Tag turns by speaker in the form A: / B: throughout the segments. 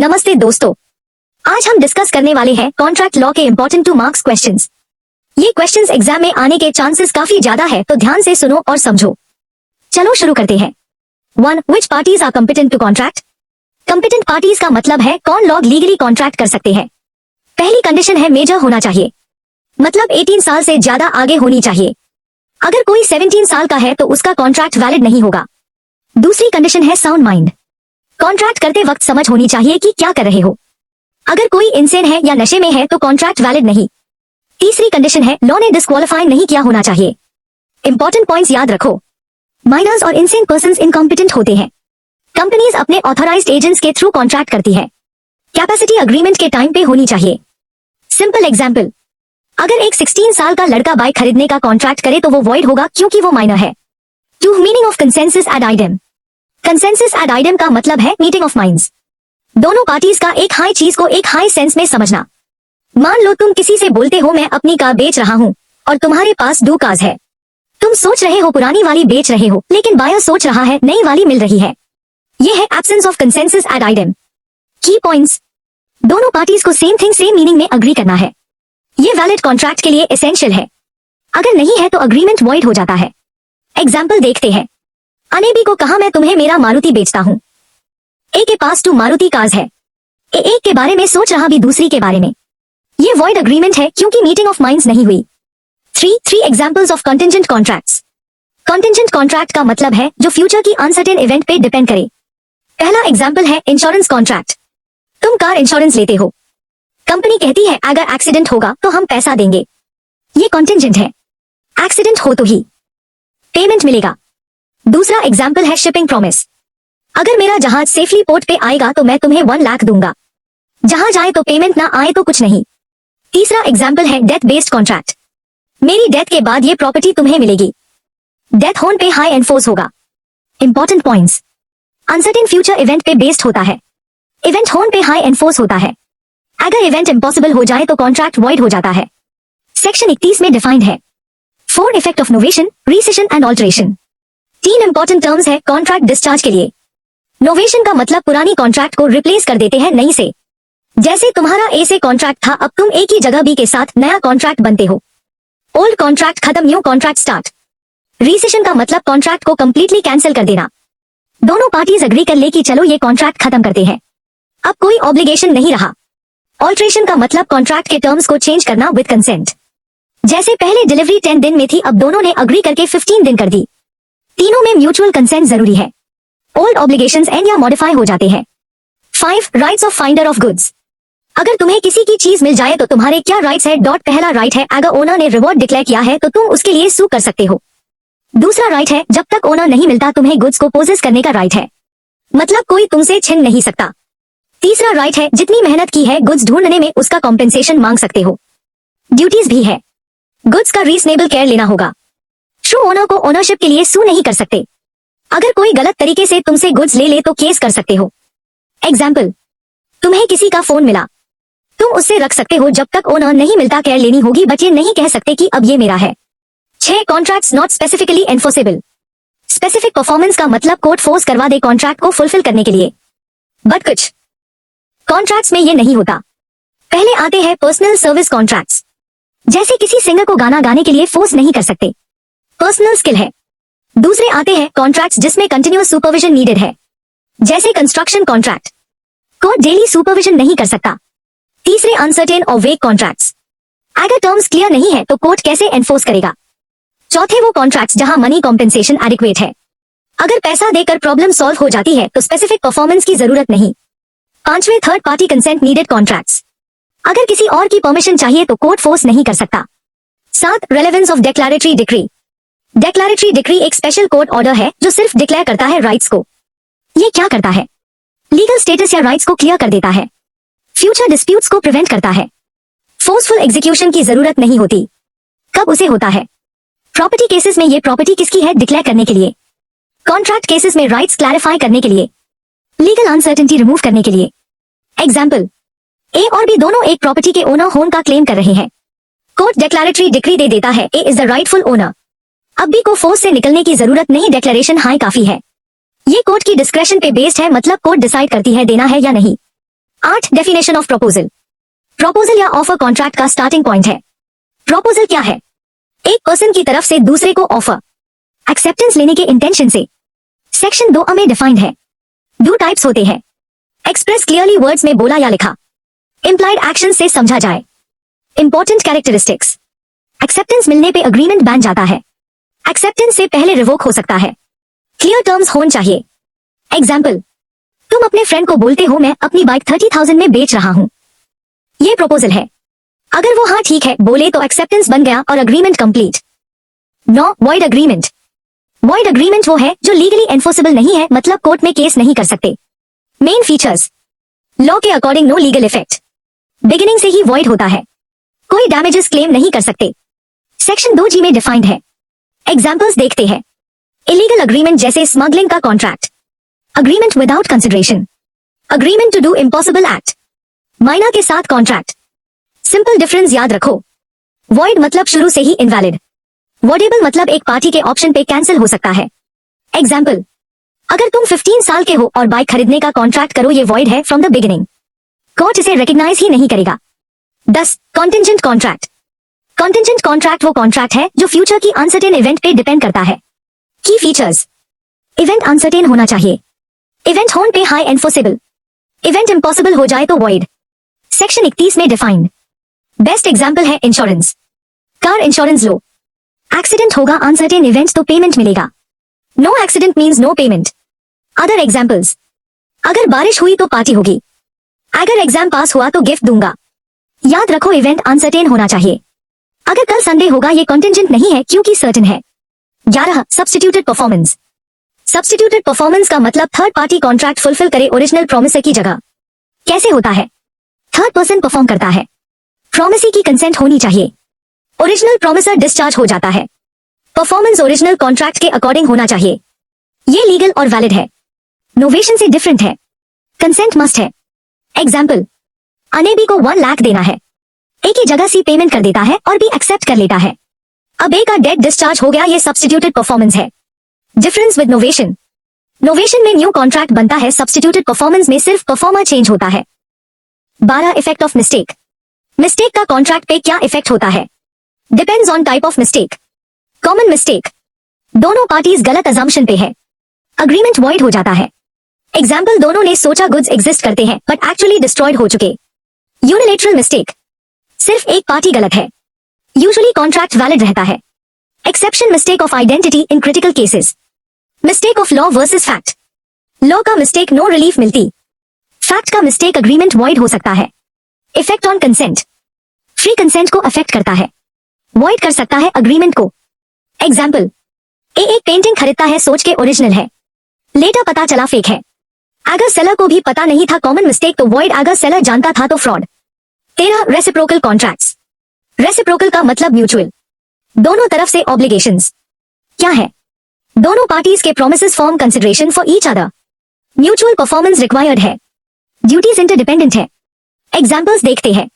A: नमस्ते दोस्तों, आज हम डिस्कस करने वाले हैं कॉन्ट्रैक्ट लॉ के इंपॉर्टेंट 2 मार्क्स क्वेश्चंस। ये क्वेश्चंस एग्जाम में आने के चांसेस काफी ज्यादा है, तो ध्यान से सुनो और समझो। चलो शुरू करते हैं। 1. Which parties are competent to contract? Competent parties का मतलब है कौन लोग लीगली कॉन्ट्रैक्ट कर सकते हैं। पहली कंडीशन है मेजर होना चाहिए, मतलब 18 साल से ज्यादा आगे होनी चाहिए। अगर कोई 17 साल का है तो उसका कॉन्ट्रैक्ट वैलिड नहीं होगा। दूसरी कंडीशन है साउंड माइंड, कॉन्ट्रैक्ट करते वक्त समझ होनी चाहिए कि क्या कर रहे हो। अगर कोई इंसेन है या नशे में है तो कॉन्ट्रैक्ट वैलिड नहीं। तीसरी कंडीशन है लॉ ने डिस्क्वालीफाई नहीं किया होना चाहिए। इंपॉर्टेंट पॉइंट्स याद रखो। माइनर्स और इंसेन पर्संस इनकॉम्पिटेंट होते हैं। कंपनीज अपने ऑथराइज्ड एजेंट्स के थ्रू कॉन्ट्रैक्ट करती है। कैपेसिटी अग्रीमेंट के टाइम पे होनी चाहिए। सिंपल एग्जाम्पल, अगर एक 16 साल का लड़का बाइक खरीदने का कॉन्ट्रैक्ट करे तो वो वॉइड होगा क्योंकि वो माइनर है। 2. Meaning of consensus ad idem. Consensus ad idem का मतलब है मीटिंग ऑफ माइंड्स। दोनों पार्टीज का एक हाई चीज को एक हाई सेंस में समझना। मान लो तुम किसी से बोलते हो मैं अपनी कार बेच रहा हूँ और तुम्हारे पास 2 कार्स है। तुम सोच रहे हो पुरानी वाली बेच रहे हो, लेकिन बायर सोच रहा है नई वाली मिल रही है। ये है absence of consensus ad idem. Key points, दोनों पार्टीज को सेम थिंग सेम मीनिंग में अग्री करना है। ये वैलिड कॉन्ट्रैक्ट के लिए एसेंशियल है। अगर नहीं है तो अग्रीमेंट वॉइड हो जाता है। एग्जाम्पल देखते हैं। अनेबी को कहा मैं तुम्हें मेरा मारुति बेचता हूँ। ए के पास 2 मारुति कार्स है। ए एक के बारे में सोच रहा भी दूसरी के बारे में। ये वॉइड अग्रीमेंट है क्योंकि मीटिंग ऑफ माइंड्स नहीं हुई। 3 examples of contingent contracts. Contingent contract का मतलब है जो फ्यूचर की अनसर्टेन इवेंट पे डिपेंड करे। पहला एग्जाम्पल है इंश्योरेंस कॉन्ट्रैक्ट। तुम कार इंश्योरेंस लेते हो, कंपनी कहती है अगर एक्सीडेंट होगा तो हम पैसा देंगे। ये कंटिंजेंट है, एक्सीडेंट हो तो ही पेमेंट मिलेगा। दूसरा एग्जाम्पल है शिपिंग प्रॉमिस। अगर मेरा जहाज सेफली पोर्ट पे आएगा तो मैं तुम्हें 1 लाख दूंगा। जहाज आए तो पेमेंट ना आए तो कुछ नहीं। तीसरा एग्जाम्पल है डेथ बेस्ड कॉन्ट्रैक्ट। मेरी डेथ के बाद ये प्रॉपर्टी तुम्हें मिलेगी। डेथ होन पे हाई एनफोर्स होगा। Important points, uncertain future event पे बेस्ड होता है। इवेंट होन पे हाई एनफोर्स होता है। अगर इवेंट इम्पॉसिबल हो जाए तो कॉन्ट्रैक्ट वॉइड हो जाता है। सेक्शन 31 में डिफाइंड है। 4 effect of novation, recession and alteration. 3 important terms है कॉन्ट्रैक्ट डिस्चार्ज के लिए। नोवेशन का मतलब पुरानी कॉन्ट्रैक्ट को रिप्लेस कर देते हैं नई से। जैसे तुम्हारा ए से कॉन्ट्रैक्ट था, अब तुम ए की जगह बी के साथ नया कॉन्ट्रैक्ट बनते हो। ओल्ड कॉन्ट्रैक्ट खत्म, न्यू कॉन्ट्रैक्ट स्टार्ट। रिसेशन का मतलब कॉन्ट्रैक्ट को कंप्लीटली कैंसिल कर देना। दोनों पार्टीज अग्री कर ले कि चलो ये कॉन्ट्रैक्ट खत्म करते हैं, अब कोई ऑब्लिगेशन नहीं रहा। ऑल्ट्रेशन का मतलब कॉन्ट्रैक्ट के टर्म्स को चेंज करना विद कंसेंट। जैसे पहले डिलीवरी 10 दिन में थी, अब दोनों ने अग्री करके 15 दिन कर दी। तीनों में म्यूचुअल कंसेंट जरूरी है। ओल्ड ऑब्लिगेशंस एंड या मॉडिफाई हो जाते हैं। 5 rights of finder of goods. अगर तुम्हें किसी की चीज मिल जाए तो तुम्हारे क्या राइट्स है। पहला राइट है अगर ओनर ने रिवॉर्ड डिक्लेयर किया है तो तुम उसके लिए सू कर सकते हो। दूसरा राइट है जब तक ओनर नहीं मिलता तुम्हें गुड्स को पोजेस करने का राइट है, मतलब कोई तुमसे छीन नहीं सकता। तीसरा राइट है जितनी मेहनत की है गुड्स ढूंढने में उसका कॉम्पेंसेशन मांग सकते हो। ड्यूटीज भी है, गुड्स का रीजनेबल केयर लेना होगा। ट्रू ओनर को ओनरशिप के लिए सू नहीं कर सकते। अगर कोई गलत तरीके से तुमसे गुड्स ले ले तो केस कर सकते हो। एग्जाम्पल, तुम्हें किसी का फोन मिला, तुम उससे रख सकते हो जब तक ओनर नहीं मिलता केयर लेनी होगी, बट ये नहीं कह सकते कि अब ये मेरा है। 6 contracts not specifically enforceable. Specific performance का मतलब कोर्ट फोर्स करवा दे कॉन्ट्रैक्ट को फुलफिल करने के लिए, बट कुछ कॉन्ट्रैक्ट्स में ये नहीं होता। पहले आते हैं पर्सनल सर्विस कॉन्ट्रैक्ट्स। जैसे किसी सिंगर को गाना गाने के लिए फोर्स नहीं कर सकते, पर्सनल स्किल है। दूसरे आते हैं कॉन्ट्रैक्ट्स जिसमें कंटिन्यूअस सुपरविजन नीडेड है, जैसे construction contract. Court daily supervision नहीं कर सकता। तीसरे अनसर्टेन और वेग कॉन्ट्रैक्ट्स। अगर टर्म्स क्लियर नहीं है तो कोर्ट कैसे एनफोर्स करेगा। चौथे वो कॉन्ट्रैक्ट्स जहां मनी कॉम्पेंसेशन एडिक्वेट है, अगर पैसा देकर प्रॉब्लम सॉल्व हो जाती है तो स्पेसिफिक परफॉर्मेंस की जरूरत नहीं। 5वें third party consent needed contracts. अगर किसी और की परमिशन चाहिए तो कोर्ट फोर्स नहीं कर सकता। 7 relevance of declaratory decree. Declaratory decree एक स्पेशल कोर्ट ऑर्डर है जो सिर्फ डिक्लेयर करता है राइट्स को। ये क्या करता है, लीगल स्टेटस या राइट्स को क्लियर कर देता है, फ्यूचर डिस्प्यूट्स को प्रिवेंट करता है। फोर्सफुल एग्जीक्यूशन की जरूरत नहीं होती। कब उसे होता है, प्रॉपर्टी केसेस में ये प्रॉपर्टी किसकी है डिक्लेयर करने के लिए, कॉन्ट्रैक्ट केसेस में राइट्स क्लैरिफाई करने के लिए, लीगल अनसर्टेनिटी रिमूव करने के लिए। एग्जाम्पल, ए और बी दोनों एक प्रॉपर्टी के ओनर होने का क्लेम कर रहे हैं। कोर्ट डिक्लेरेटरी डिक्री दे देता है ए इज द राइटफुल ओनर। अब बी को फोर्स से निकलने की जरूरत नहीं, डिक्लेरेशन हाई काफी है। ये कोर्ट की डिस्क्रेशन पे बेस्ड है, मतलब कोर्ट डिसाइड करती है देना है या नहीं। 8 डेफिनेशन ऑफ प्रपोजल। प्रपोजल या ऑफर कॉन्ट्रैक्ट का स्टार्टिंग पॉइंट है। प्रपोजल क्या है? एक पर्सन की तरफ से दूसरे को ऑफर एक्सेप्टेंस लेने के इंटेंशन से। सेक्शन 2 में डिफाइंड है। 2 टाइप्स होते हैं। एक्सप्रेस क्लियरली वर्ड्स में बोला या लिखा। इंप्लाइड एक्शन से समझा जाए। Important characteristics. एक्सेप्टेंस मिलने पे अग्रीमेंट बन जाता है। एक्सेप्टेंस से पहले रिवोक हो सकता है। क्लियर टर्म्स होने चाहिए। एग्जाम्पल, तुम अपने फ्रेंड को बोलते हो मैं अपनी बाइक 30,000 में बेच रहा हूं। ये प्रपोजल है। अगर वो हाँ ठीक है बोले तो एक्सेप्टेंस बन गया और agreement complete. 9 void agreement. Void agreement वो है जो लीगली एनफोर्सेबल नहीं है, मतलब कोर्ट में केस नहीं कर सकते। Main features. लॉ के according no legal effect. Beginning से ही वॉइड होता है। कोई डैमेजेस क्लेम नहीं कर सकते। सेक्शन 2G में डिफाइंड है। एग्जाम्पल्स देखते हैं। इलीगल अग्रीमेंट जैसे स्मगलिंग का contract. Agreement without consideration. Agreement to do impossible act. Minor के साथ कॉन्ट्रैक्ट। सिंपल डिफरेंस याद रखो। वॉइड मतलब शुरू से ही इनवैलिड। वॉडेबल मतलब एक पार्टी के ऑप्शन पे कैंसिल हो सकता है। एग्जाम्पल, अगर तुम 15 साल के हो और बाइक खरीदने का कॉन्ट्रैक्ट करो, ये वॉइड है फ्रॉम द बिगिनिंग। कोर्ट इसे रिकॉग्नाइज ही नहीं करेगा। 10 कॉन्टिंजेंट कॉन्ट्रैक्ट। कॉन्टिंजेंट कॉन्ट्रैक्ट वो कॉन्ट्रैक्ट है जो फ्यूचर की अनसर्टेन इवेंट पे डिपेंड करता है। की फीचर्स। इवेंट अनसर्टेन होना चाहिए। इवेंट होने पे हाई एनफोर्सेबल। इवेंट इम्पॉसिबल हो जाए तो वॉइड। सेक्शन 31 में डिफाइंड। बेस्ट एग्जाम्पल है इंश्योरेंस। कार इंश्योरेंस लो। एक्सीडेंट होगा अनसर्टेन इवेंट तो पेमेंट मिलेगा। No accident means no payment. Other examples, अगर बारिश हुई तो पार्टी होगी। अगर एग्जाम पास हुआ तो गिफ्ट दूंगा। याद रखो इवेंट अनसर्टेन होना चाहिए। अगर कल संडे होगा ये कॉन्टिंजेंट नहीं है क्योंकि सर्टेन है। 11 सब्स्टिट्यूटेड परफॉर्मेंस। सब्स्टिट्यूटेड परफॉर्मेंस का मतलब थर्ड पार्टी कॉन्ट्रैक्ट फुलफिल करे ओरिजिनल प्रोमिसर की जगह। कैसे होता है? थर्ड पर्सन परफॉर्म करता है। प्रोमिसी की कंसेंट होनी चाहिए। ओरिजिनल प्रोमिसर डिस्चार्ज हो जाता है। परफॉर्मेंस ओरिजिनल कॉन्ट्रैक्ट के अकॉर्डिंग होना चाहिए। ये लीगल और वैलिड है। नोवेशन से डिफरेंट है। कंसेंट मस्ट है। एग्जाम्पल, अने बी को 1 लाख देना है। ए की जगह सी पेमेंट कर देता है और बी एक्सेप्ट कर लेता है। अब ए का डेट डिस्चार्ज हो गया, ये सब्स्टिट्यूटेड परफॉर्मेंस है। Difference with novation. नोवेशन में न्यू कॉन्ट्रैक्ट बनता है, सब्स्टिट्यूटेड परफॉर्मेंस में सिर्फ परफॉर्मर चेंज होता है। 12 इफेक्ट ऑफ मिस्टेक। मिस्टेक का कॉन्ट्रैक्ट पे क्या इफेक्ट होता है? Depends on type of mistake. Common mistake, दोनों पार्टीज गलत अजम्पशन पे है। अग्रीमेंट वॉइड हो जाता है। एग्जाम्पल, दोनों ने सोचा गुड्स एग्जिस्ट करते हैं बट एक्चुअली डिस्ट्रॉयड हो चुके। यूनिलेटरल मिस्टेक, सिर्फ एक पार्टी गलत है। यूजुअली कॉन्ट्रैक्ट वैलिड रहता है। Exception, mistake of identity in critical cases. Mistake of law versus fact. Law का मिस्टेक नो रिलीफ मिलती। फैक्ट का मिस्टेक अग्रीमेंट वॉइड हो सकता है। Effect on consent, free consent को अफेक्ट करता है। वॉइड कर सकता है अग्रीमेंट को। एग्जाम्पल, ए एक पेंटिंग खरीदता है सोच के ओरिजिनल है, लेटर पता चला फेक है। अगर सेलर को भी पता नहीं था कॉमन मिस्टेक तो वॉइड, अगर सेलर जानता था तो फ्रॉड। 13 reciprocal contracts. रेसिप्रोकल का मतलब म्यूचुअल, दोनों तरफ से ऑब्लिगेशंस। क्या है? दोनों पार्टीज के promises form consideration for each other. Mutual performance required है। ड्यूटीज इंटरडिपेंडेंट है। एग्जाम्पल्स देखते हैं।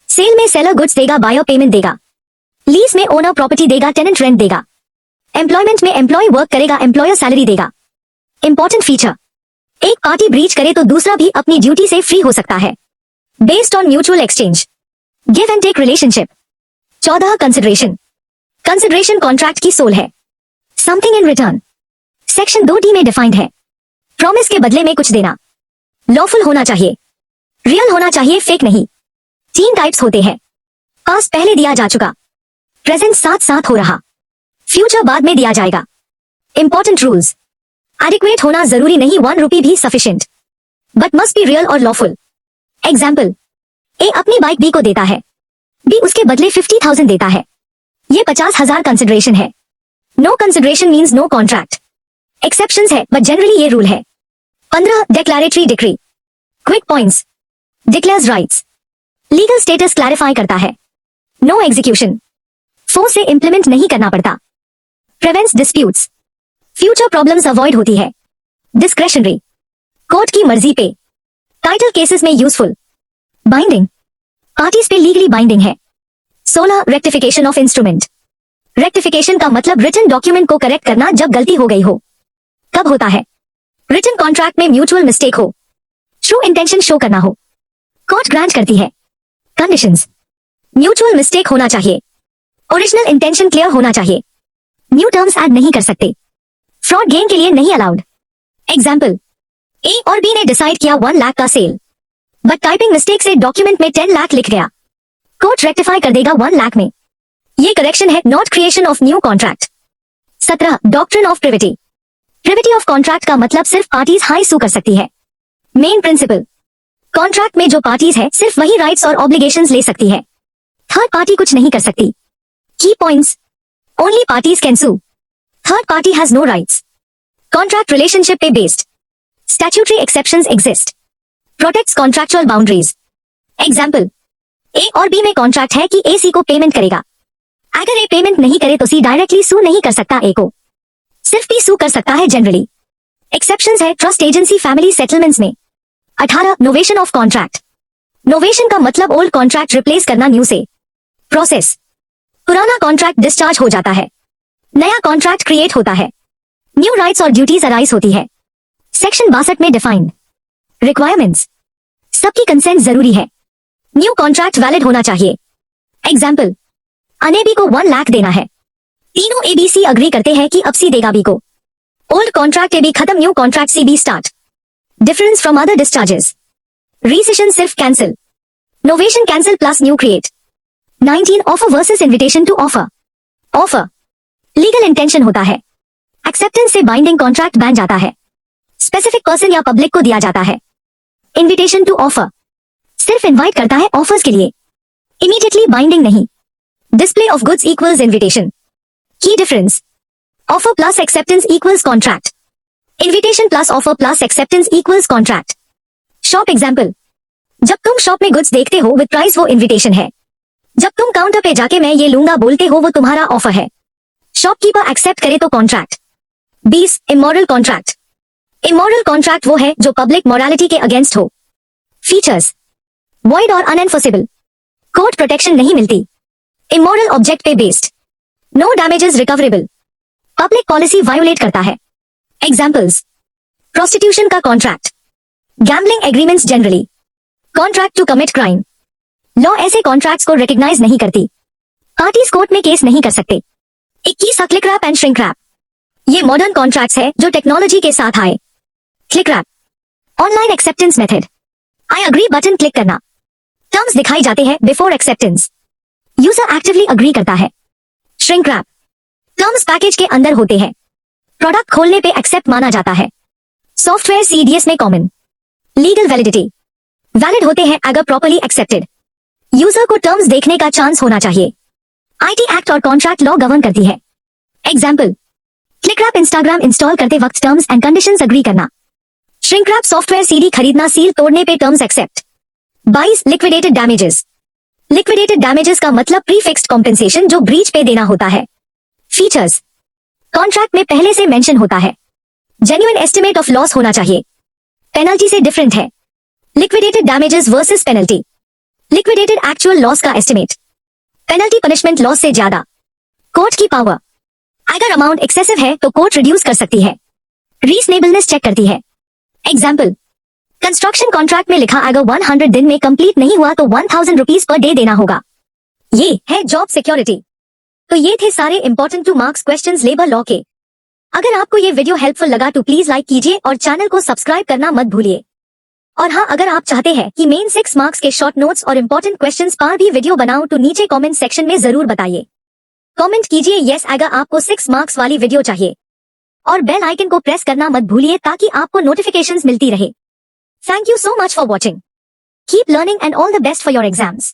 A: सेल में सेलर गुड्स देगा, बायर पेमेंट देगा। लीज में ओनर प्रॉपर्टी देगा, टेनेंट रेंट देगा। एम्प्लॉयमेंट में एम्प्लॉय वर्क करेगा, एम्प्लॉयर सैलरी देगा। इंपॉर्टेंट फीचर, एक पार्टी ब्रीच करे तो दूसरा भी अपनी ड्यूटी से फ्री हो सकता है। Based on mutual exchange, give and take relationship. 14 consideration. Consideration contract की सोल है। Something in return. Section 2D में डिफाइंड है। प्रॉमिस के बदले में कुछ देना। लॉफुल होना चाहिए, रियल होना चाहिए, फेक नहीं। 3 टाइप्स होते हैं। पास्ट पहले दिया जा चुका, प्रेजेंट साथ साथ हो रहा, फ्यूचर बाद में दिया जाएगा। इंपॉर्टेंट रूल्स, एडिक्वेट होना जरूरी नहीं, 1 रुपी भी sufficient, but must be real और लॉफुल। एग्जाम्पल, ए अपनी बाइक बी को देता है, बी उसके बदले 50,000 देता है। ये 50,000 कंसिडरेशन है। No consideration means no contract. Exceptions है बट जनरली ये रूल है। 15 declaratory decree. Quick points, declares rights, legal status clarify करता है। नो एग्जीक्यूशन, फोर्स से इंप्लीमेंट नहीं करना पड़ता। Prevents disputes, future problems avoid होती है। डिस्क्रेशनरी, कोर्ट की मर्जी पे। टाइटल केसेस में यूजफुल। बाइंडिंग, पार्टीज पे लीगली बाइंडिंग है। 16 रेक्टिफिकेशन ऑफ इंस्ट्रूमेंट। रेक्टिफिकेशन का मतलब रिटन डॉक्यूमेंट को करेक्ट करना जब गलती हो गई हो। कब होता है? रिटन कॉन्ट्रैक्ट में म्यूचुअल मिस्टेक हो, ट्रू इंटेंशन शो करना हो, कोर्ट ग्रांट करती है। कंडीशंस, म्यूचुअल मिस्टेक होना चाहिए, ओरिजिनल इंटेंशन क्लियर होना चाहिए, न्यू टर्म्स ऐड नहीं कर सकते, फ्रॉड गेन के लिए नहीं अलाउड। एग्जाम्पल, ए और बी ने डिसाइड किया 1 लाख का सेल, बट टाइपिंग मिस्टेक से डॉक्यूमेंट में 10 लाख लिख गया। कोर्ट रेक्टिफाई कर देगा 1 लाख में। ये करेक्शन है, not creation of new contract. 17, doctrine of privity. Privity of contract का मतलब सिर्फ पार्टीज हाई सू कर सकती है। मेन प्रिंसिपल, कॉन्ट्रैक्ट में जो पार्टीज है सिर्फ वही राइट्स और ऑब्लिगेशंस ले सकती है, थर्ड पार्टी कुछ नहीं कर सकती। Key points, only parties can sue, third party has no rights, contract relationship पे based, statutory exceptions exist, protects contractual boundaries. Example, A और बी में कॉन्ट्रैक्ट है कि ए सी को पेमेंट करेगा। अगर ए पेमेंट नहीं करे तो सी डायरेक्टली सू नहीं कर सकता ए को, सिर्फ बी सू कर सकता है जनरली। एक्सेप्शंस है ट्रस्ट एजेंसी फैमिली सेटलमेंट्स में। 18, नोवेशन ऑफ कॉन्ट्रैक्ट। नोवेशन का मतलब ओल्ड कॉन्ट्रैक्ट रिप्लेस करना न्यू से। प्रोसेस, पुराना कॉन्ट्रैक्ट डिस्चार्ज हो जाता है, नया कॉन्ट्रैक्ट क्रिएट होता है, न्यू राइट्स और ड्यूटीज अराइज होती है। सेक्शन 62 में डिफाइंड। रिक्वायरमेंट्स, सबकी कंसेंट जरूरी है, न्यू कॉन्ट्रैक्ट वैलिड होना चाहिए। एग्जाम्पल, अने बी को 1 लाख देना है, तीनों ए बी सी अग्री करते हैं कि अब सी देगा बी को। ओल्ड कॉन्ट्रैक्ट ए बी खत्म, new contract C B start. Difference from other discharges, rescission सिर्फ cancel, novation cancel plus new create. 19, offer versus invitation to offer. Offer legal intention होता है, एक्सेप्टेंस से बाइंडिंग कॉन्ट्रैक्ट बन जाता है, specific person या public को दिया जाता है। इन्विटेशन टू ऑफर सिर्फ इनवाइट करता है ऑफर्स के लिए, इमीडिएटली बाइंडिंग नहीं। Display of goods equals invitation. Key difference, offer plus acceptance equals contract, invitation plus offer plus acceptance equals contract. Shop example, जब तुम शॉप में गुड्स देखते हो विद प्राइस वो इन्विटेशन है, जब तुम काउंटर पे जाके मैं ये लूंगा बोलते हो वो तुम्हारा ऑफर है। शॉपकीपर एक्सेप्ट करे तो contract. 20, immoral contract. Immoral contract वो है जो पब्लिक मोरालिटी के अगेंस्ट हो। फीचर्स, वॉइड और अनएनफोर्सेबल, कोर्ट प्रोटेक्शन नहीं मिलती, इमोरल ऑब्जेक्ट पे based, no damages recoverable, public policy violate करता है। एग्जाम्पल्स, प्रोस्टिट्यूशन का contract, gambling agreements generally, contract to commit crime. Law ऐसे कॉन्ट्रैक्ट्स को रिकॉग्नाइज नहीं करती, पार्टीज कोर्ट में केस नहीं कर सकते। 21, click wrap and shrink wrap. ये मॉडर्न कॉन्ट्रैक्ट्स है जो टेक्नोलॉजी के साथ आए। Click wrap, online acceptance method, I agree button click करना, टर्म्स दिखाई जाते हैं before acceptance, user actively agree करता है। श्रिंक रैप, टर्म्स पैकेज के अंदर होते हैं, प्रोडक्ट खोलने पे एक्सेप्ट माना जाता है। सॉफ्टवेयर सीडीएस में कॉमन। लीगल वैलिडिटी, वैलिड होते हैं अगर प्रॉपर्ली एक्सेप्टेड, यूजर को टर्म्स देखने का चांस होना चाहिए। आईटी एक्ट और कॉन्ट्रैक्ट लॉ गवर्न करती है। Example, click wrap Instagram install करते वक्त टर्म्स एंड कंडीशंस अग्री करना। श्रिंक रैप सॉफ्टवेयर सीडी खरीदना, सील तोड़ने पे terms accept. 22, liquidated damages. Liquidated damages का मतलब प्रीफिक्स्ड कॉम्पेंसेशन जो ब्रीच पे देना होता है। फीचर्स, कॉन्ट्रैक्ट में पहले से मेंशन होता है, जेन्युइन एस्टिमेट ऑफ लॉस होना चाहिए, पेनल्टी से डिफरेंट है। Liquidated damages versus penalty, liquidated actual loss का एस्टिमेट, पेनल्टी पनिशमेंट लॉस से ज्यादा। कोर्ट की पावर, अगर अमाउंट एक्सेसिव है तो कोर्ट रिड्यूस कर सकती है, रीजनेबलनेस चेक करती है। एग्जाम्पल, कंस्ट्रक्शन कॉन्ट्रैक्ट में लिखा अगर 100 दिन में कंप्लीट नहीं हुआ तो 1000 रुपीज पर डे देना होगा। ये है जॉब सिक्योरिटी। तो ये थे सारे important 2 marks questions labour law के। अगर आपको ये वीडियो हेल्पफुल लगा तो प्लीज लाइक कीजिए और चैनल को सब्सक्राइब करना मत भूलिए। और हाँ, अगर आप चाहते हैं कि मेन 6 मार्क्स के शॉर्ट नोट्स और इंपॉर्टेंट क्वेश्चंस पर भी वीडियो बनाऊं तो नीचे कमेंट सेक्शन में जरूर बताइए। कमेंट कीजिए यस अगर आपको 6 मार्क्स वाली वीडियो चाहिए, और बेल आइकन को प्रेस करना मत भूलिए ताकि आपको नोटिफिकेशंस मिलती रहे। Thank you so much for watching. Keep learning and all the best for your exams.